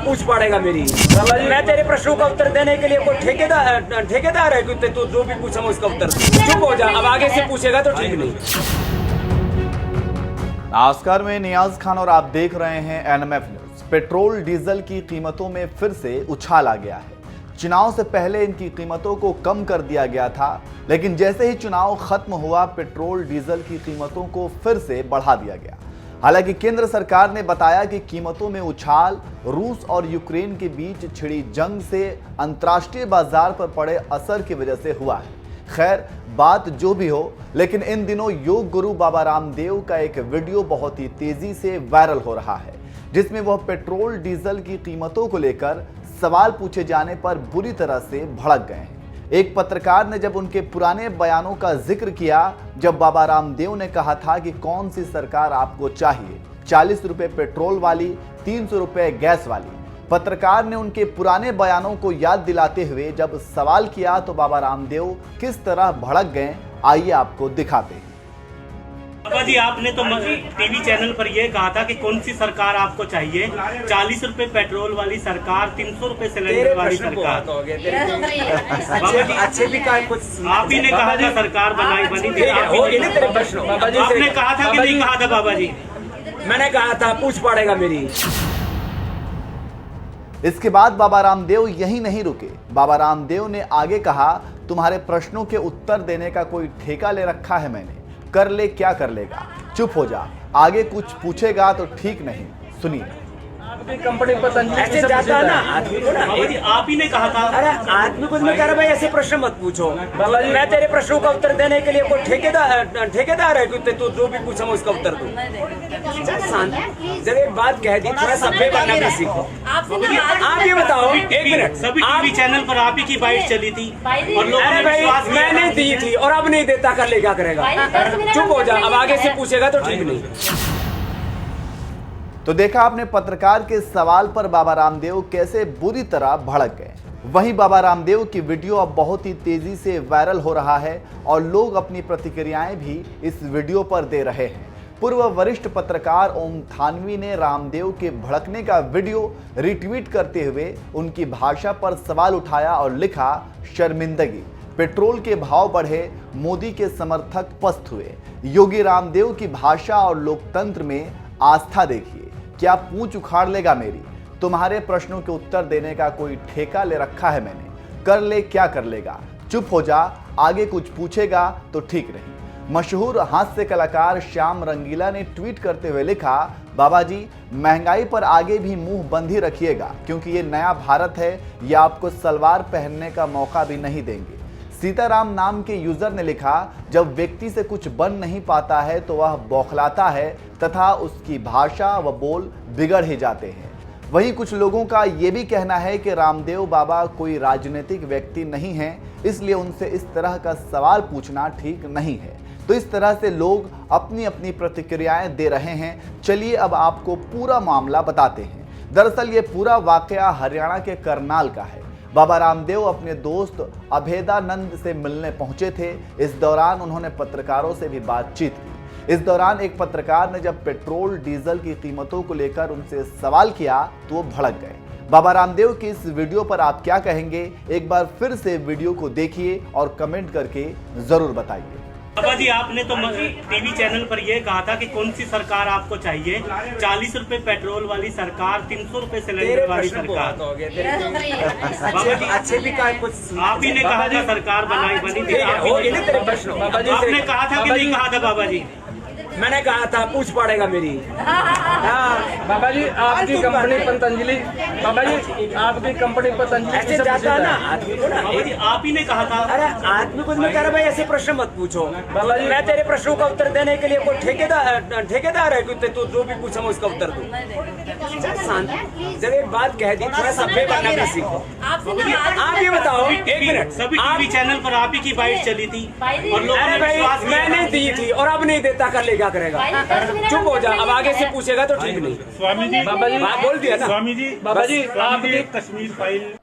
पूछ पड़ेगा मेरी। मैं तेरे प्रश्नों का उत्तर देने के लिए कोई ठेकेदार है कि तू जो भी पूछा मैं उसका उत्तर दूं। चुप हो जा, अब आगे से पूछेगा तो ठीक नहीं। नमस्कार, मैं नियाज खान और आप देख रहे हैं एनएमएफ न्यूज। पेट्रोल डीजल की कीमतों में फिर से उछाल आ गया है। चुनाव से पहले इनकी कीमतों को कम कर दिया गया था, लेकिन जैसे ही चुनाव खत्म हुआ पेट्रोल डीजल की कीमतों को फिर से बढ़ा दिया गया। हालांकि केंद्र सरकार ने बताया कि कीमतों में उछाल रूस और यूक्रेन के बीच छिड़ी जंग से अंतर्राष्ट्रीय बाजार पर पड़े असर की वजह से हुआ है। खैर, बात जो भी हो, लेकिन इन दिनों योग गुरु बाबा रामदेव का एक वीडियो बहुत ही तेजी से वायरल हो रहा है, जिसमें वह पेट्रोल डीजल की कीमतों को लेकर सवाल पूछे जाने पर बुरी तरह से भड़क गए हैं। एक पत्रकार ने जब उनके पुराने बयानों का जिक्र किया, जब बाबा रामदेव ने कहा था कि कौन सी सरकार आपको चाहिए, 40 रुपए पेट्रोल वाली, 300 रुपए गैस वाली। पत्रकार ने उनके पुराने बयानों को याद दिलाते हुए जब सवाल किया तो बाबा रामदेव किस तरह भड़क गए, आइए आपको दिखाते हैं। बाबा जी, आपने तो टीवी चैनल पर यह कहा था कि कौन सी सरकार आपको चाहिए, 40 रुपए पेट्रोल वाली सरकार, 300 रुपए सिलेंडर वाली सरकार। बाबा जी अच्छे भी कुछ आप ही ने कहा था सरकार बनी थी, आपने कहा था कि नहीं कहा था? बाबा जी मैंने कहा था पूछ पड़ेगा मेरी। इसके बाद बाबा रामदेव यही नहीं रुके। बाबा रामदेव ने आगे कहा, तुम्हारे प्रश्नों के उत्तर देने का कोई ठेका ले रखा है मैंने, कर ले क्या कर लेगा, चुप हो जा, आगे कुछ पूछेगा तो ठीक नहीं। सुनिए। कंपनी ऐसे जाता है ना आदमी को ना, आप ही ने कहा था। अरे आदमी को मैं कह रहा भाई ऐसे प्रश्न मत पूछो। मैं तेरे प्रश्नों का उत्तर देने के लिए कोई ठेकेदार है कि तू जो भी पूछा मैं उसका उत्तर दूं। जब एक बात कह दी, थोड़ा सभ्य बनना भी सीखो। आप ये बताओ, एक मिनट, सभी टीवी चैनल पर आप ही की बाइट चली थी और लोगों अरे ने भाई विश्वास किया। मैंने दी थी और अब नहीं देता, कर ले क्या करेगा। चुप हो जा, अब आगे से पूछेगा तो ठीक नहीं। तो देखा आपने पत्रकार के सवाल पर बाबा रामदेव कैसे बुरी तरह भड़क गए। वहीं बाबा रामदेव की वीडियो अब बहुत ही तेजी से वायरल हो रहा है और लोग अपनी प्रतिक्रियाएं भी इस वीडियो पर दे रहे हैं। पूर्व वरिष्ठ पत्रकार ओम थानवी ने रामदेव के भड़कने का वीडियो रिट्वीट करते हुए उनकी भाषा पर सवाल उठाया और लिखा, शर्मिंदगी, पेट्रोल के भाव बढ़े, मोदी के समर्थक पस्त हुए। योगी रामदेव की भाषा और लोकतंत्र में आस्था देखिए, क्या पूंछ उखाड़ लेगा मेरी, तुम्हारे प्रश्नों के उत्तर देने का कोई ठेका ले रखा है मैंने, कर ले क्या कर लेगा, चुप हो जा, आगे कुछ पूछेगा तो ठीक नहीं। मशहूर हास्य कलाकार श्याम रंगीला ने ट्वीट करते हुए लिखा, बाबा जी महंगाई पर आगे भी मुंह बंद ही रखिएगा, क्योंकि ये नया भारत है, ये आपको सलवार पहनने का मौका भी नहीं देंगे। सीताराम नाम के यूजर ने लिखा, जब व्यक्ति से कुछ बन नहीं पाता है तो वह बौखलाता है तथा उसकी भाषा व बोल बिगड़ ही जाते हैं। वहीं कुछ लोगों का ये भी कहना है कि रामदेव बाबा कोई राजनीतिक व्यक्ति नहीं है, इसलिए उनसे इस तरह का सवाल पूछना ठीक नहीं है। तो इस तरह से लोग अपनी अपनी प्रतिक्रियाएं दे रहे हैं। चलिए अब आपको पूरा मामला बताते हैं। दरअसल ये पूरा वाकया हरियाणा के करनाल का है। बाबा रामदेव अपने दोस्त अभेदानंद से मिलने पहुंचे थे। इस दौरान उन्होंने पत्रकारों से भी बातचीत की। इस दौरान एक पत्रकार ने जब पेट्रोल डीजल की कीमतों को लेकर उनसे सवाल किया तो वो भड़क गए। बाबा रामदेव की इस वीडियो पर आप क्या कहेंगे, एक बार फिर से वीडियो को देखिए और कमेंट करके जरूर बताइए। बाबा जी, आपने तो टीवी चैनल पर यह कहा था कि कौन सी सरकार आपको चाहिए, 40 रुपए पेट्रोल वाली सरकार, 300 रुपए सिलेंडर वाली सरकार। बाबा जी अच्छे भी कुछ आप ही ने कहा था सरकार बनी थी, आपने कहा था कि नहीं कहा था? बाबा जी मैंने कहा था पूछ पड़ेगा मेरी। बाबा जी आपकी कंपनी पतंजलि, बाबा जी आपकी कंपनी पतंजलि ऐसे जाता है ना आदमी को ना, आप ही ने कहा था। अरे आदमी को मैं कह रहा भाई ऐसे प्रश्न मत पूछो। मैं तेरे प्रश्नों का उत्तर देने के लिए कोई ठेकेदार है कि तू जो भी पूछा मैं उसका उत्तर दूं। जब एक बात कह दी, थोड़ा सभ्य बनना भी सीखो। आप ये बताओ, एक मिनट, सभी टीवी चैनल पर आप ही की बाइट चली थी और लोगों ने विश्वास किया। मैंने दी थी और अब नहीं देता, कर ले क्या करेगा। चुप हो जा, अब आगे से पूछेगा तो ठीक नहीं। स्वामी जी, बाबा जी बोल दिया ना। स्वामी जी, बाबा जी आपकी कश्मीर फाइल